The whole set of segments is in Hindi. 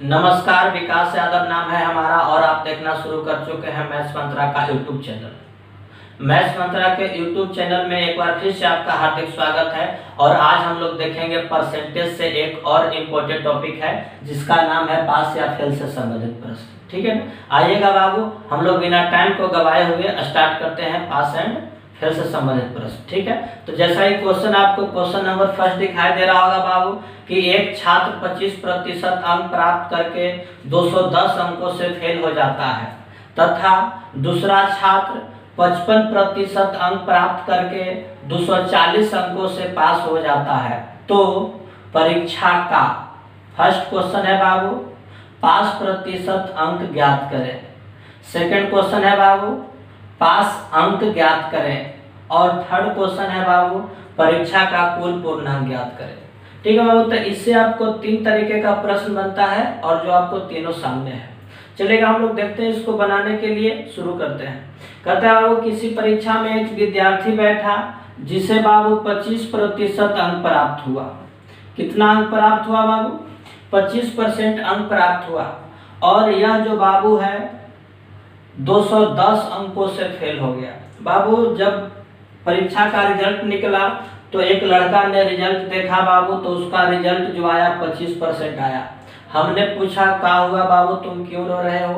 नमस्कार, विकास यादव नाम है हमारा और आप देखना शुरू कर चुके हैं मैथ्स मंत्रा का यूट्यूब चैनल। मैथ्स मंत्रा के यूट्यूब चैनल में एक बार फिर से आपका हार्दिक स्वागत है। और आज हम लोग देखेंगे परसेंटेज से एक और इम्पोर्टेंट टॉपिक है जिसका नाम है पास या फेल से संबंधित प्रश्न। ठीक है ना, आइएगा बाबू, हम लोग बिना टाइम को गवाए हुए स्टार्ट करते हैं पास एंड फेल से संबंधित प्रश्न। ठीक है, तो जैसा ही क्वेश्चन आपको क्वेश्चन नंबर फर्स्ट दिखाई दे रहा होगा बाबू कि एक छात्र 25% अंक प्राप्त करके 210 अंकों से फेल हो जाता है तथा दूसरा छात्र 55% अंक प्राप्त करके 240 अंकों से पास हो जाता है, तो परीक्षा का फर्स्ट क्वेश्चन है बाबू पास प्रतिशत अंक ज्ञात करें। सेकंड क्वेश्चन है बाबू पास अंक ज्ञात करें और थर्ड क्वेश्चन है बाबू परीक्षा का कुल पूर्णांक ज्ञात करें। ठीक है बाबू, तो इससे आपको तीन तरीके का प्रश्न बनता है और जो आपको तीनों सामने है। चलेगा, हम लोग देखते हैं इसको बनाने के लिए शुरू करते हैं। कहता है बाबू किसी परीक्षा में एक विद्यार्थी बैठा जिसे बाबू 25% अंक प्राप्त हुआ। कितना अंक प्राप्त हुआ बाबू? 25% अंक प्राप्त हुआ और यह जो बाबू है 210 अंकों से फेल हो गया। बाबू जब परीक्षा का रिजल्ट निकला तो एक लड़का ने रिजल्ट देखा बाबू, तो उसका रिजल्ट जो आया 25% आया। हमने पूछा क्या हुआ बाबू, तुम क्यों रो रहे हो?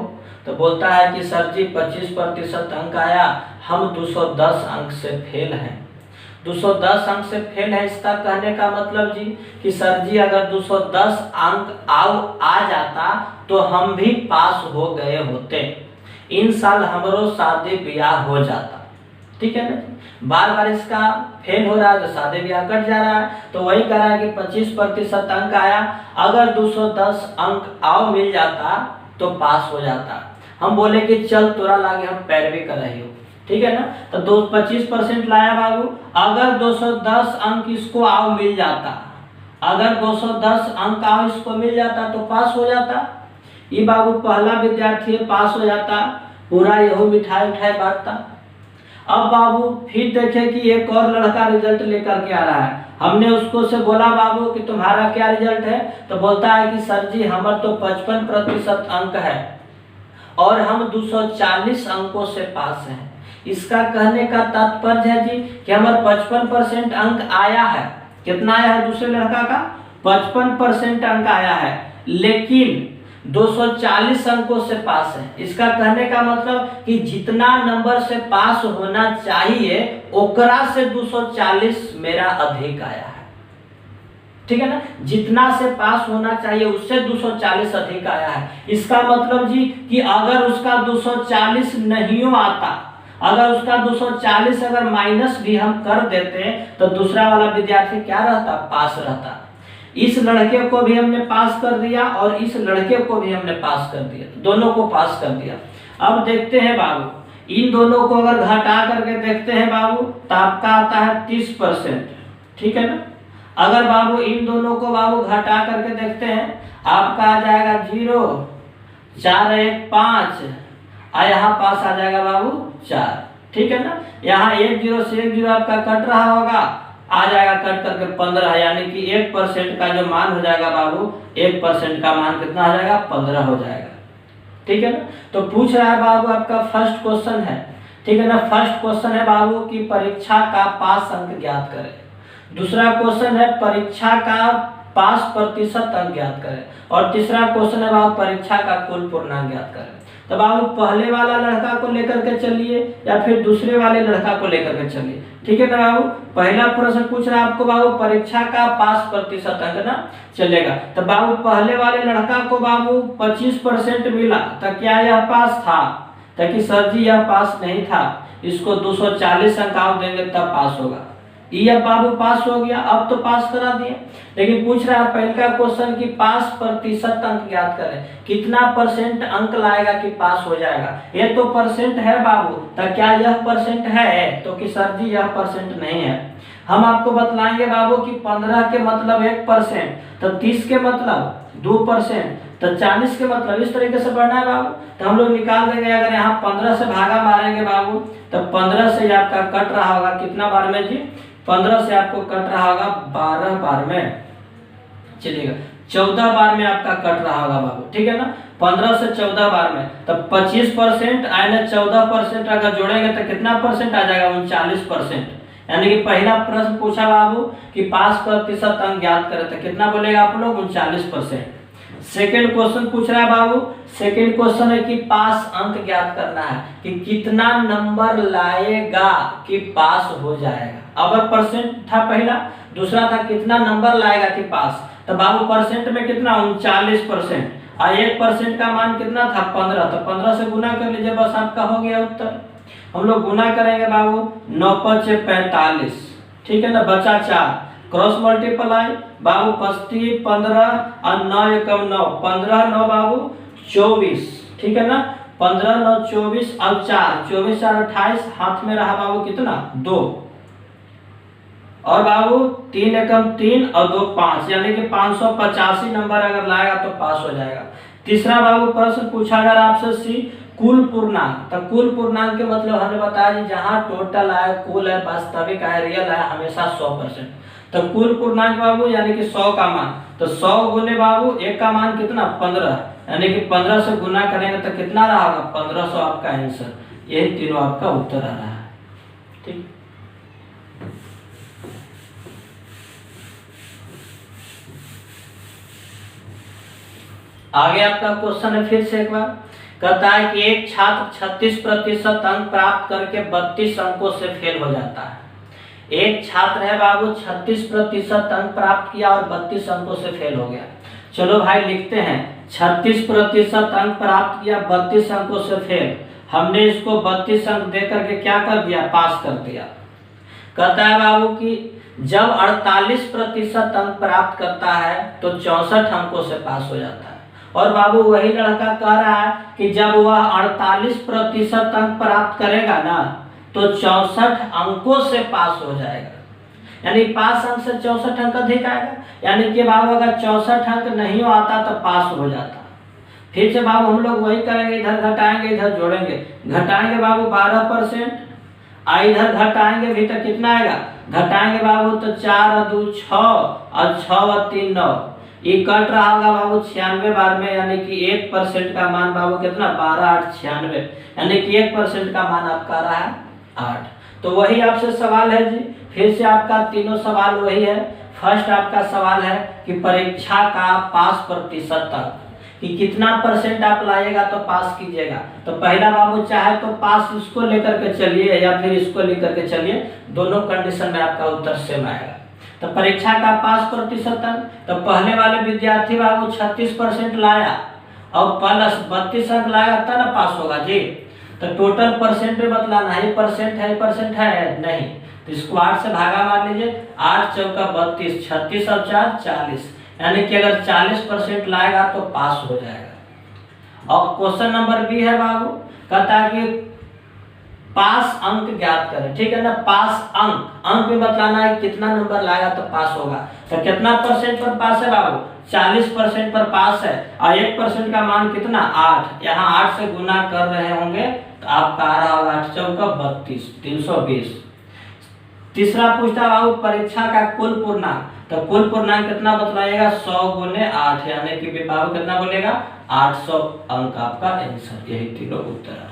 तो बोलता है कि सर जी 25% अंक आया, हम 210 अंक से फेल हैं। 210 अंक से फेल है, इसका कहने का मतलब जी कि सर जी अगर 210 अंक आ जाता तो हम भी पास हो गए होते, इन साल हमरो शादी ब्याह हो जाता। ठीक है ना, बार बार इसका फेल हो रहा है तो शादी ब्याह कट जा रहा है। तो वही कह रहा है कि 25% अंक आया, अगर 210 अंक और मिल जाता तो पास हो जाता। हम बोले कि चल तोरा लागे हम पैरवी कर रही हो। ठीक है ना, तो 25% लाया बाबू, अगर 210 अंक इसको आओ मिल जाता, अगर 210 अंक आओ इसको मिल जाता तो पास हो जाता। ये बाबू पहला विद्यार्थी पास हो जाता, पूरा यही मिठाई उठाई बांटता। अब बाबू फिर देखे कि एक और लड़का रिजल्ट लेकर के आ रहा है। हमने उसको से बोला बाबू कि तुम्हारा क्या रिजल्ट है? तो बोलता है कि सर जी हमारा तो 55% अंक है और हम 240 अंकों से पास हैं। इसका कहने का तात्पर्य है जी कि हमारा 55% अंक आया है। कितना आया है दूसरे लड़का का? 55% अंक आया है, लेकिन 240 अंकों से पास है। इसका कहने का मतलब कि जितना नंबर से पास होना चाहिए ओकरा से 240 मेरा अधिक आया है। ठीक है ना, जितना से पास होना चाहिए उससे 240 अधिक आया है। इसका मतलब जी कि अगर उसका 240 नहीं आता, अगर उसका 240 अगर माइनस भी हम कर देते तो दूसरा वाला विद्यार्थी क्या रहता? पास रहता। इस लड़के को भी हमने पास कर दिया और इस लड़के को भी हमने पास कर दिया, दोनों को पास कर दिया। अब देखते हैं बाबू, इन दोनों को अगर घटा करके देखते हैं बाबू तो आपका आता है 30%। ठीक है ना, अगर बाबू इन दोनों को बाबू घटा करके देखते हैं आपका आ जाएगा 0, 4 1 5 और यहाँ पास आ जाएगा बाबू 4। ठीक है ना, यहाँ 1 0 से 1 0 आपका कट रहा होगा, आ जाएगा कट करके 15, यानी कि 1% का जो मान हो जाएगा बाबू, 1% का मान कितना हो जाएगा? 15 हो जाएगा। ठीक है ना, तो पूछ रहा है बाबू आपका फर्स्ट क्वेश्चन है। ठीक है ना, फर्स्ट क्वेश्चन है बाबू की परीक्षा का पास अंक ज्ञात करें। दूसरा क्वेश्चन है परीक्षा का पास प्रतिशत अंक ज्ञात करें और तीसरा क्वेश्चन है बाबू परीक्षा का कुल पूर्णांक ज्ञात करें। तो बाबू पहले वाला लड़का को लेकर के चलिए या फिर दूसरे वाले लड़का को लेकर के चलिए। ठीक है ना बाबू, पहला प्रश्न पूछ रहा है आपको बाबू परीक्षा का पास प्रतिशत अंक ना चलेगा। तो बाबू पहले वाले लड़का को बाबू 25% मिला, तो क्या यह पास था? ताकि सर जी यह पास नहीं था, इसको 240 अंक आप देंगे तब पास होगा। ये बाबू पास हो गया, अब तो पास करा दिए। लेकिन पूछ रहा है पहला क्वेश्चन की पास प्रतिशत अंक ज्ञात करें, कितना परसेंट अंक लाएगा कि पास हो जाएगा। ये तो परसेंट है बाबू, तो क्या यह परसेंट है? तो कि सर जी यह परसेंट नहीं है। हम आपको बतलाएंगे बाबू कि 15 के मतलब 1%, तो 30 के मतलब 2%, तो 40 के मतलब इस तरीके से बढ़ना है बाबू। तो हम लोग निकाल देंगे, अगर यहाँ 15 से भागा मारेंगे बाबू तो 15 से आपका कट रहा होगा कितना बार में जी? 15 से आपको कट रहा होगा 12 बार में। चलिएगा 14 बार में आपका कट रहा होगा बाबू, ठीक है ना, 15 से 14 बार में, तब 25% यानी 14% अगर जोड़ेंगे तो कितना परसेंट आ जाएगा, 39%। यानी कि पहला प्रश्न पूछा बाबू कि पास प्रतिशत अंक ज्ञात करें, तो कितना बोलेगा आप लोग, 39%। सेकेंड क्वेश्चन पूछ रहा है बाबू, सेकेंड क्वेश्चन है कि पास अंक ज्ञात करना है कि कितना नंबर लाएगा कि पास हो जाएगा। अब परसेंट था पहला, दूसरा था कितना नंबर लाएगा कि पास, तो बाबू परसेंट में कितना, 39%, और 1% का मान कितना था, 15, तो 15 से गुना कर लीजिए, बस आपका हो गया उत्तर। हम लोग गुना करेंगे बाबू, 9 × 5 = 45, ठीक है ना, बचा 4, क्रॉस मल्टीप्लाई बाबू 25 15 और 9 × 1 = 9, 15 9 बाबू 24, ठीक है ना, 15 9 24 और 4 24 4 28, हाथ में रहा बाबू कितना, 2, और बाबू 3 × 3 और 2 5, यानी कि 585 नंबर अगर लाएगा तो पास हो जाएगा। तीसरा बाबू प्रश्न पूछा अगर आपसे सी कुल पूर्णांक, तो कुल पूर्णांक के मतलब हमने बताया जी जहां टोटल आए, कुल है, वास्तविक आए, रियल आए, हमेशा 100%। तो कुल पूर्णांक बाबू यानी कि 100 का मान, तो 100 गुने बाबू 1 का मान कितना, 15, यानी कि 15 से गुना करेंगे तो कितना रहा, 1500 आपका आंसर। यही तीनों आपका उत्तर आ रहा है, ठीक। आगे आपका क्वेश्चन है फिर से एक बार, कहता है कि एक छात्र 36% अंक प्राप्त करके 32 अंकों से फेल हो जाता है। एक छात्र है बाबू 36% अंक प्राप्त किया और 32 अंकों से फेल हो गया। चलो भाई लिखते हैं, 36% अंक प्राप्त किया, 32 अंकों से फेल, हमने इसको 32 अंक दे करके क्या कर दिया, पास कर दिया। कहता है बाबू कि जब 48% अंक प्राप्त करता है तो 64 अंकों से पास हो जाता है। और बाबू वही लड़का कह रहा है कि जब वह 48% अंक प्राप्त करेगा ना तो 64 अंकों से पास हो जाएगा, यानी 5 अंक से 64 अंक अधिक आएगा, यानी कि बाबू अगर 64 अंक नहीं आता तो पास हो जाता। फिर से बाबू हम लोग वही करेंगे, इधर घटाएंगे इधर जोड़ेंगे, घटाएंगे बाबू 12%, इधर घटाएंगे भी तो कितना आएगा, घटाएंगे बाबू तो 4 और 2 6 और 6 और 3 9, ये कट रहा होगा बाबू 96 बार में, यानी कि 1% का मान बाबू कितना, 12 8 96, यानी कि 1% का मान आपका रहा है 8। तो वही आपसे सवाल है जी, फिर से आपका तीनों सवाल वही है। फर्स्ट आपका सवाल है कि परीक्षा का पास प्रतिशत तक कि कितना परसेंट आप लाइएगा तो पास कीजिएगा। तो पहला बाबू चाहे तो पास इसको लेकर के चलिए या फिर इसको लेकर के चलिए, दोनों कंडीशन में आपका उत्तर सेम आएगा। तो परीक्षा का पास प्रतिशत, तो पहले वाले विद्यार्थी बाबू 36% लाया और प्लस 32 अंक लाया तब ना पास होगा जी। तो टोटल परसेंट में बतलाना है, परसेंट है नहीं, तो इसको 8 से भागा मार लीजिए, 8 चौका 32, 36 और 4 40, यानी कि अगर 40% लाएगा तो पास हो जाएगा। और क्वेश्चन नंबर बी है बाबू, कहता है कि पास अंक ज्ञात करें, ठीक है ना, पास अंक में बतलाना है कितना नंबर लाएगा तो पास होगा। तो कितना परसेंट पर पास है बाबू, 40% पर पास है, और 1% का मान कितना 8, यहाँ 8 से गुना कर रहे होंगे तो आपका आ रहा होगा 8 चौका 32, 320। तीसरा पूछता बाबू परीक्षा का कुल पूर्णांक, तो कुल पूर्णांक कितना बतलाइएगा, 100 गुने 8, यानी कि बाबू कितना बोलेगा, 800 अंक आपका आंसर। यही तीनों उत्तर आ रहा है।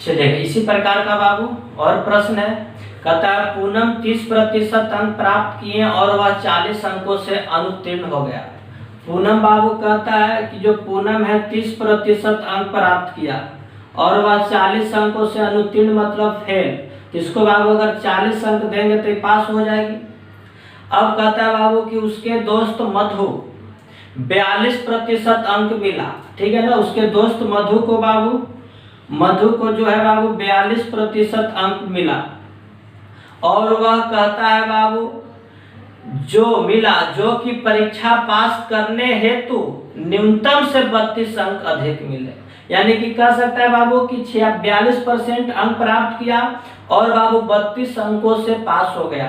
चलिए इसी प्रकार का बाबू और प्रश्न है, कहता है पूनम 30% अंक प्राप्त किए और वह 40 अंकों से अनुत्तीर्ण हो गया। पूनम बाबू कहता है कि जो पूनम है 30% अंक प्राप्त किया और वह 40 अंकों से अनुत्तीर्ण मतलब फेल, तो इसको बाबू अगर 40 अंक देंगे तो पास हो जाएगी। अब कहता है बाबू कि उसके दोस्त मधु 42% अंक मिला, ठीक है ना, उसके दोस्त मधु को जो है बाबू 42% अंक मिला, और वह कहता है बाबू जो कि परीक्षा पास करने हेतु न्यूनतम से 32 अंक अधिक मिले, यानी कि कह सकता है बाबू कि 42% अंक प्राप्त किया और बाबू 32 अंकों से पास हो गया,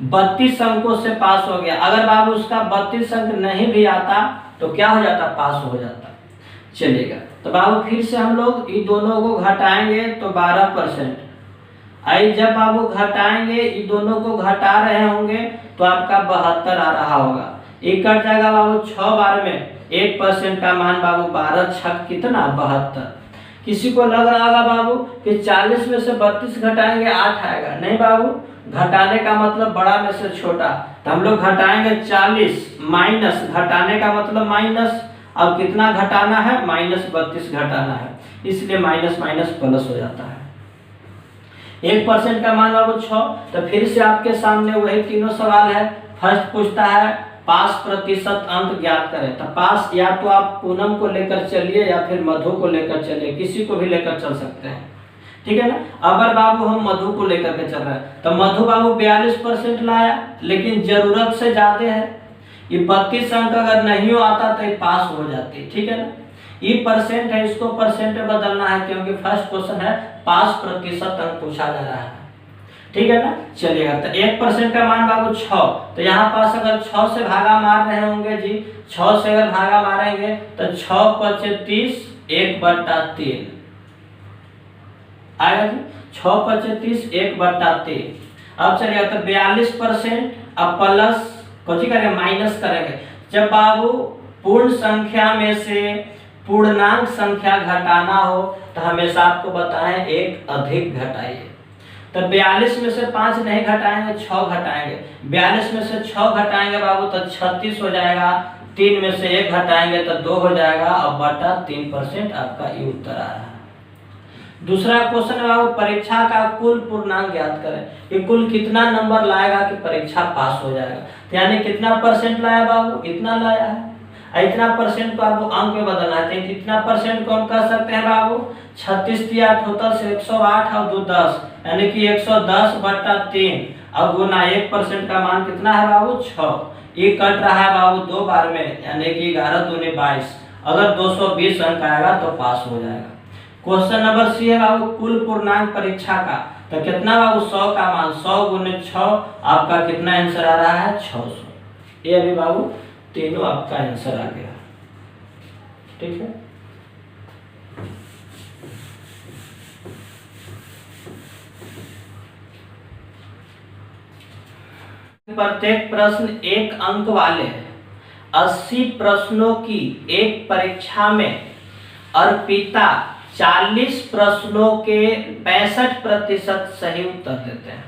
32 अंकों से पास हो गया। अगर बाबू उसका 32 अंक नहीं भी आता तो क्या हो जाता, पास हो जाता। चलेगा, तो बाबू फिर से हम लोग इन दोनों को घटाएंगे तो 12%। आई जब बाबू घटाएंगे, इन दोनों को घटा रहे होंगे तो आपका 72 आ रहा होगा। एक कट जाएगा बाबू 6 बार में, 1% का मान बाबू 12 छक कितना, 72। किसी को लग रहा होगा बाबू कि 40 में से 32 घटाएंगे 8 आएगा, नहीं बाबू, घटाने का मतलब बड़ा में से छोटा, तो हम लोग घटाएंगे 40 माइनस, घटाने का मतलब माइनस। अब कितना घटाना है, -32 घटाना है, इसलिए माइनस माइनस प्लस हो जाता है। 1% का मान बाबू 6। तो फिर से आपके सामने वही तीनों सवाल है। फर्स्ट पूछता है पास प्रतिशत अंक ज्ञात करें। तो पास या तो आप पूनम को लेकर चलिए या फिर मधु को लेकर चलिए, किसी को भी लेकर चल सकते हैं, ठीक है ना। अगर बाबू हम मधु को लेकर के चल रहे हैं तो मधु बाबू 42% लाया, लेकिन जरूरत से ज्यादा है। ये 32 अंक अगर नहीं हो आता तो ये पास हो जाती, ठीक है ना। ये परसेंट है, इसको परसेंट में बदलना है क्योंकि फर्स्ट क्वेश्चन है पास प्रतिशत अंक पूछा जा रहा है, ठीक है ना। चलिएगा, तो 1% का मान बाबू 6। तो यहाँ पास अगर 6 से भागा मार रहे होंगे जी, 6 से अगर भागा मारेंगे तो 6 × 30 1/3 आएगा जी, 6 × 30 1/3। अब चलिएगा, तो 42%। अब प्लस कौन सी करेंगे, माइनस करेंगे। जब बाबू पूर्ण संख्या में से पूर्णांक संख्या घटाना हो तो हमेशा आपको बताएं एक अधिक घटाइए। तो 42 में से 5 नहीं घटाएंगे, 6 घटाएंगे। 42 में से 6 घटाएंगे बाबू तो 36 हो जाएगा। 3 में से 1 घटाएंगे तो 2 हो जाएगा। अब बटा 3% आपका ये उत्तर आ रहा है। दूसरा क्वेश्चन है बाबू, परीक्षा का कुल पूर्णांक ज्ञात करें। ये कुल कितना नंबर लाएगा कि परीक्षा पास हो जाएगा, तो यानी कितना परसेंट लाया बाबू, इतना लाया है। इतना परसेंट को आपको अंक में बदलना है। इतना परसेंट को हम कह सकते हैं बाबू 36 दिया टोटल से 108 और 2 10, यानी कि 110/3। अब गुना 1% का मान कितना है बाबू, 6। ये कट रहा है बाबू 2 बार में, यानी कि 11 दूनी 22। अगर 220 अंक आएगा तो पास हो जाएगा। क्वेश्चन नंबर सी है बाबू, कुल पूर्णांक परीक्षा का, तो कितना बाबू 100 का मान 100 × 6 आपका कितना आंसर आ रहा है, 600। ये अभी बाबू तीनों आपका आंसर आ गया, ठीक है। प्रत्येक प्रश्न 1 अंक वाले 80 प्रश्नों की एक परीक्षा में अर्पिता 40 प्रश्नों के 65% सही उत्तर देते हैं।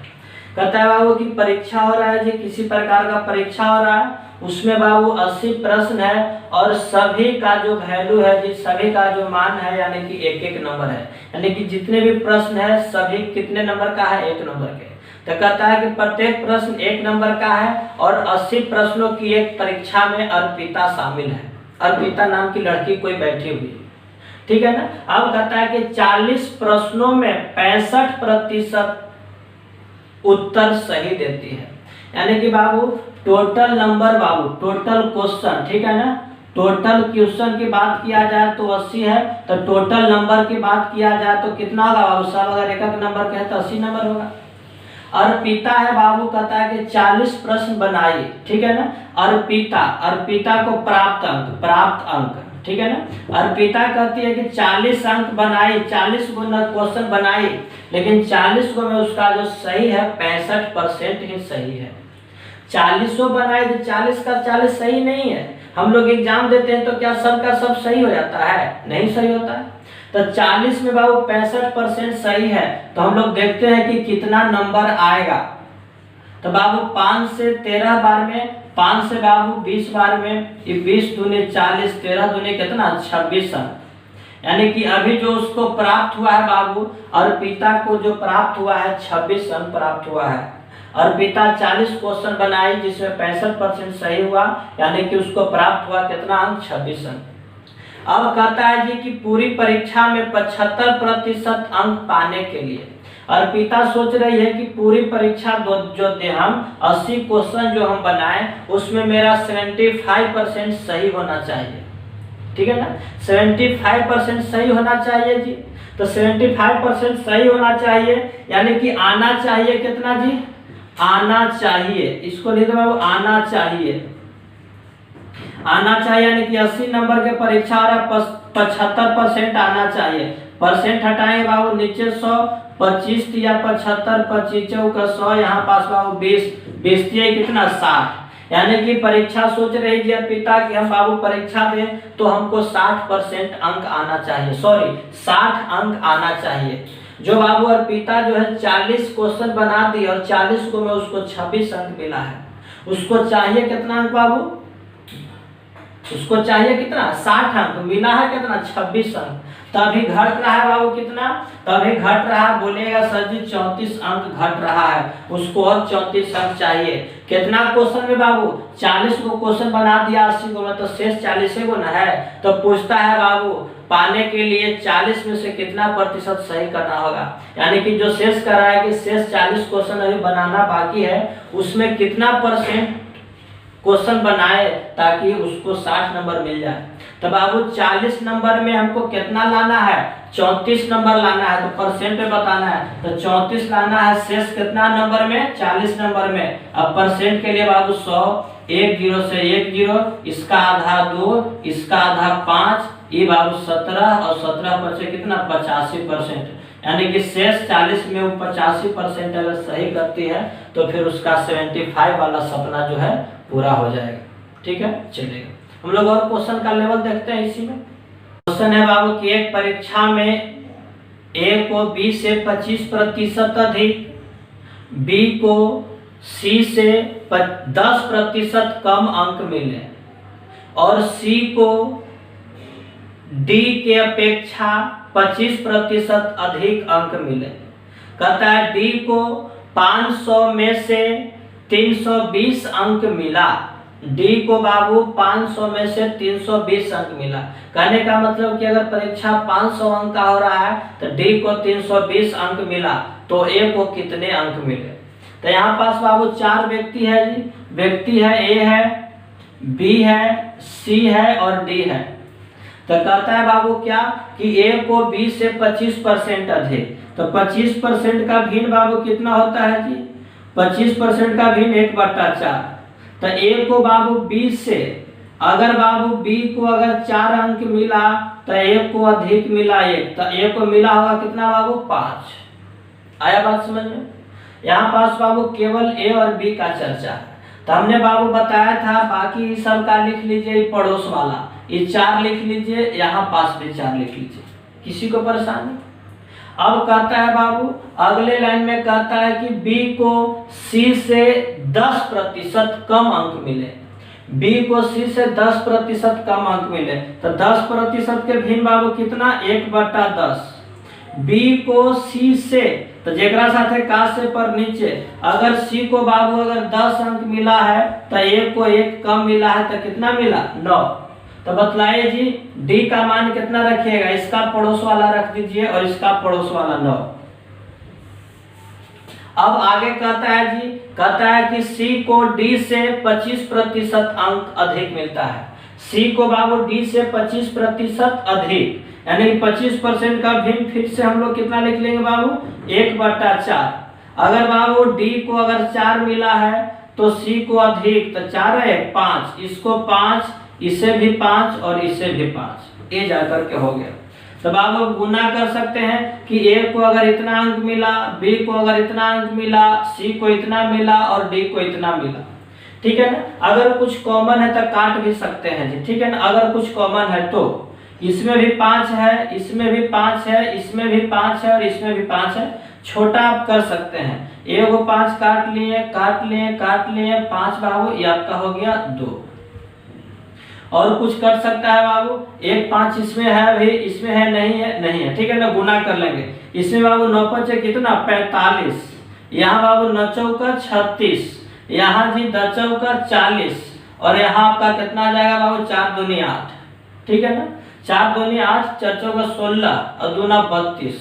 कहता है बाबू कि परीक्षा हो रहा है जी, किसी प्रकार का परीक्षा हो रहा है, उसमें बाबू 80 प्रश्न है और सभी का जो वैल्यू है जी, सभी का जो मान है यानी कि 1-1 नंबर है, यानी कि जितने भी प्रश्न है सभी कितने नंबर का है, 1 नंबर के। तो कहता है कि प्रत्येक प्रश्न 1 नंबर का है और 80 प्रश्नों की एक परीक्षा में अर्पिता शामिल है। अर्पिता नाम की लड़की कोई बैठी हुई, ठीक है ना। अब कहता है कि 40 प्रश्नों में 65% उत्तर सही देती है, यानी कि बाबू टोटल नंबर बाबू, टोटल क्वेश्चन, ठीक है ना, टोटल क्वेश्चन की बात किया जाए तो 80 है, तो टोटल नंबर की बात किया जाए तो कितना होगा बाबू, सब अगर एक नंबर के है तो 80 नंबर होगा। अर्पिता है बाबू, कहता है कि 40 प्रश्न बनाई, ठीक है ना। अर्पिता को प्राप्त अंक, ठीक है ना। अर्पिता कहती है कि 40 अंक बनाई, 40 गो क्वेश्चन बनाई, लेकिन 40 गो में उसका जो सही है 65% ही सही है। 40 बनाई तो 40 का 40 सही नहीं है। हम लोग एग्जाम देते हैं तो क्या सब का सब सही हो जाता है, नहीं सही होता है। तो 40 में बाबू 65% सही है, तो हम लोग देखते हैं कि कितना नंबर आएगा। तो बाबू 5 से 13 बार में, 5 से बाबू 20 बार में, ये 20 दूनी 40, 13 दूनी कितना 26 अंक, यानी कि अभी जो उसको प्राप्त हुआ है बाबू, अर्पिता को जो प्राप्त हुआ है 26 अंक प्राप्त हुआ है। अर्पिता 40 क्वेश्चन बनाई जिसमें 65% सही हुआ, यानी कि उसको प्राप्त हुआ कितना अंक, 26 अंक। अब कहता है जी कि पूरी परीक्षा में 75% अंक पाने के लिए अर्पिता सोच रही है कि पूरी परीक्षा जो दे हम 80 क्वेश्चन जो हम बनाए उसमें मेरा 75% सही होना चाहिए, ठीक है ना, 75% सही होना चाहिए जी। तो 75% सही होना चाहिए, यानी कि आना चाहिए कितना जी, आना चाहिए, इसको लिख दो बाबू, आना चाहिए। आना चाहिए यानी कि 80 नंबर के परीक्षा आ रहा, 75% आना चाहिए। परसेंट हटाएंगे बाबू, नीचे 100, 25 या 75, 25 का 100, यहाँ पास बाबू 20, 20 कितना 60, यानी कि परीक्षा सोच रही है पिता कि हम बाबू परीक्षा दें तो हमको 60% अंक आना चाहिए, सॉरी 60 अंक आना चाहिए। जो बाबू और पिता जो है 40 क्वेश्चन बना दिए और 40 को में उसको 26 अंक मिला है, उसको चाहिए कितना अंक बाबू, उसको चाहिए कितना 60 अंक, मिला है कितना 26 अंक, तभी घट रहा है बाबू कितना, तभी घट रहा है, बोलेगा सर जी 34 अंक घट रहा है, उसको और 34 अंक चाहिए। कितना क्वेश्चन में बाबू, 40 को क्वेश्चन बना दिया 80 को में, तो शेष 40 को ना है, तो पूछता है बाबू पाने के लिए 40 में से कितना प्रतिशत सही करना होगा, यानी कि जो शेष कर रहा है कि शेष 40 क्वेश्चन अभी बनाना बाकी है, उसमें कितना परसेंट क्वेश्चन बनाए ताकि उसको 60 नंबर मिल जाए। तो बाबू 40 नंबर में हमको कितना लाना है, 34 नंबर लाना है, तो परसेंट में बताना है, तो 34 लाना है, शेष कितना नंबर में, 40 नंबर में। अब परसेंट के लिए बाबू 100, 1 0 से 1 0, इसका आधा 2, इसका आधा 5, ये बाबू 17 और 17 बचे कितना 85%, यानी कि शेष 40 में वो 85% अगर सही करती है तो फिर उसका 75 वाला सपना जो है पूरा हो जाएगा। ठीक है, चलेगा। हम लोग और क्वेश्चन का लेवल देखते हैं। इसी में क्वेश्चन है बाबू कि एक परीक्षा में ए को बी से 25% अधिक, बी को सी से 10% कम अंक मिले और सी को डी के अपेक्षा 25% अधिक अंक मिले। कहता है डी को 500 में से 320 अंक मिला, डी को बाबू 500 में से 320 अंक मिला। कहने का मतलब कि अगर परीक्षा 500 अंक का हो रहा है तो डी को 320 अंक मिला, तो ए को कितने अंक मिले। तो यहाँ पास बाबू 4 व्यक्ति है जी, व्यक्ति है ए है, बी है, सी है और डी है। तो कहता है बाबू क्या कि ए को बी से 25% अधिक, तो 25% का भिन्न बाबू कितना होता है जी, 25% का भिन्न 1/4। तो ए को बाबू बी से, अगर बाबू बी को अगर 4 अंक मिला तो ए को अधिक मिला 1, तो ए को मिला होगा कितना बाबू 5। आया बात समझ में। यहाँ पास बाबू केवल ए और बी का चर्चा है। तो हमने बाबू बताया था, बाकी सब का लिख लीजिए, पड़ोस वाला ये 4 लिख लीजिए, यहाँ पास भी 4 लिख लीजिए, किसी को परेशानी। अब कहता है बाबू अगले लाइन में कहता है कि बी को सी से 10% कम अंक मिले, बी को सी से 10% कम अंक मिले, तो 10% के भिन्न बाबू कितना 1/10। बी को सी से, तो जेकरा साथे का से पर नीचे, अगर सी को बाबू अगर 10 अंक मिला है तो ए को 1 कम मिला है, तो कितना मिला 9। तो बतलाइए जी डी का मान कितना रखिएगा, इसका पड़ोस वाला रख दीजिए और इसका पड़ोस वाला 9। अब आगे कहता है जी, कहता है कि सी को डी से 25% अंक अधिक मिलता है, सी को बाबू डी से 25% अधिक, यानी 25% का भिन्न फिर से हम लोग कितना लिख लेंगे बाबू 1/4। अगर बाबू डी को अगर 4 मिला है तो सी को अधिक, तो 4 है 5, इसको 5, इसे भी 5 और इसे भी 5, ये जाकर के हो गया। तो बाबू गुना कर सकते हैं कि ए को अगर इतना अंक मिला, बी को अगर इतना अंक मिला, सी को इतना मिला और डी को इतना मिला। ठीक है ना। अगर कुछ कॉमन है तो काट भी सकते हैं जी, ठीक है ना। अगर कुछ कॉमन है तो इसमें भी 5 है, इसमें भी 5 है, इसमें भी 5 है और इसमें भी 5 है, छोटा आप कर सकते हैं। ए को 5 काट लिए, काट लिए, काट लिए, 5 बाबू ये आपका हो गया 2। और कुछ कर सकता है बाबू, 1 5 इसमें है, अभी इसमें है नहीं है, नहीं है, ठीक है ना। गुना कर लेंगे, इसमें बाबू 9 5 कितना 45, यहाँ बाबू 9 चौका 36, यहाँ जी 10 चौका 40 और यहाँ आपका कितना आ जाएगा बाबू 4 दूनी 8, ठीक है ना। 4 दूनी 8, 4 चौका 16 और 2 32।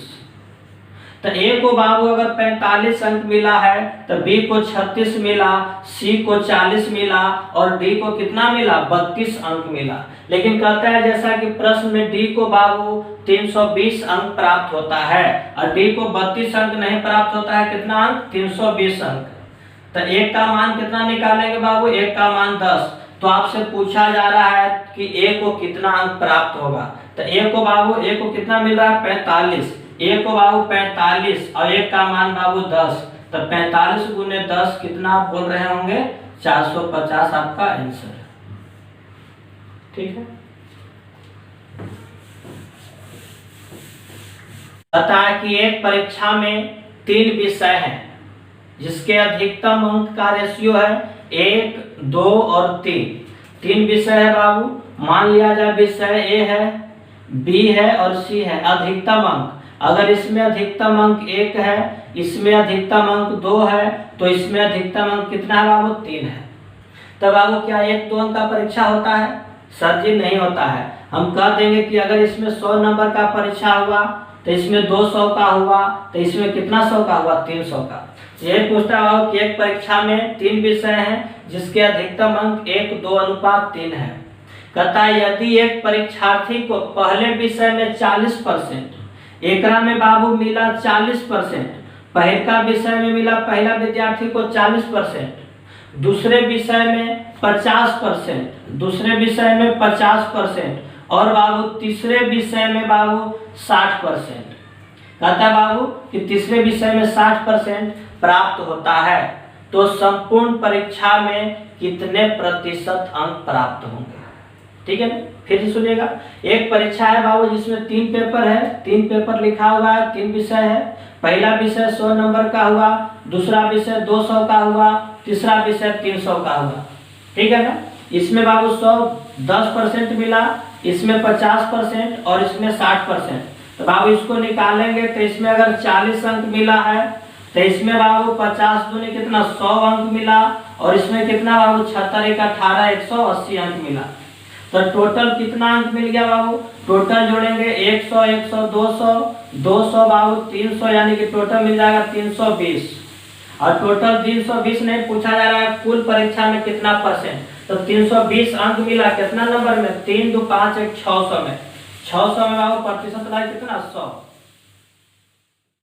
तो ए को बाबू अगर 45 अंक मिला है तो बी को 36 मिला, सी को 40 मिला और डी को कितना मिला 32 अंक मिला। लेकिन कहता है जैसा कि प्रश्न में डी को बाबू 320 अंक प्राप्त होता है और डी को 32 अंक नहीं प्राप्त होता है, कितना अंक 320 अंक। तो एक का मान कितना निकालेंगे बाबू, एक का मान 10। तो आपसे पूछा जा रहा है कि ए को कितना अंक प्राप्त होगा। तो ए को बाबू ए को कितना मिल रहा है 45, ए को बाबू 45 और एक का मान बाबू 10। तो 45 गुने 10 कितना आप बोल रहे होंगे 450 आपका आंसर है। ठीक है, बता कि एक परीक्षा में 3 विषय हैं जिसके अधिकतम अंक का रेशियो है 1, 2 और 3। 3 विषय है बाबू, मान लिया जाए विषय ए है, बी है और सी है। अधिकतम अंक, अगर इसमें अधिकतम अंक 1 है, इसमें अधिकतम अंक 2 है, तो इसमें अधिकतम अंक कितना है बाबू 3 है। तो बाबू क्या 1-2 अंक का परीक्षा होता है? सर जी नहीं होता है। हम कह देंगे कि अगर इसमें 100 नंबर का परीक्षा हुआ तो इसमें 200 का हुआ, तो इसमें कितना 100 का हुआ 300 का। ये पूछता है कि एक परीक्षा में 3 विषय हैं जिसके अधिकतम अंक 1, 2 अनुपात 3 है। कहता है यदि एक परीक्षार्थी को पहले विषय में 40%, एकरा में बाबू मिला 40%, पहले का विषय में मिला पहला विद्यार्थी को 40%, दूसरे विषय में 50%, दूसरे विषय में 50% और बाबू तीसरे विषय में बाबू 60%। कहता है बाबू कि तीसरे विषय में 60% प्राप्त होता है, तो संपूर्ण परीक्षा में कितने प्रतिशत अंक प्राप्त होंगे। ठीक है, फिर से सुनिएगा। एक परीक्षा है बाबू जिसमें 3 पेपर है, 3 पेपर लिखा हुआ है, 3 विषय है। पहला विषय 100 नंबर का हुआ, दूसरा विषय 200 का हुआ, तीसरा विषय 300 का हुआ। ठीक है ना। इसमें बाबू 10% मिला, इसमें 50% और इसमें 60%। तो बाबू इसको निकालेंगे तो इसमें अगर 40 अंक मिला है तो इसमें बाबू 50 दूनी कितना 100 अंक मिला और इसमें कितना बाबू 76 का 18 180 अंक मिला। तो टोटल कितना अंक मिल गया बाबू, टोटल जोड़ेंगे 100 100 200 200 बाबू 300, यानी कि टोटल मिल जाएगा 320। और टोटल 320 नहीं पूछा जा रहा है कुल परीक्षा में कितना परसेंट। तो 320 अंक मिला कितना नंबर में 3 2 5 1 600 में। 600 में बाबू प्रतिशत रहा कितना 100।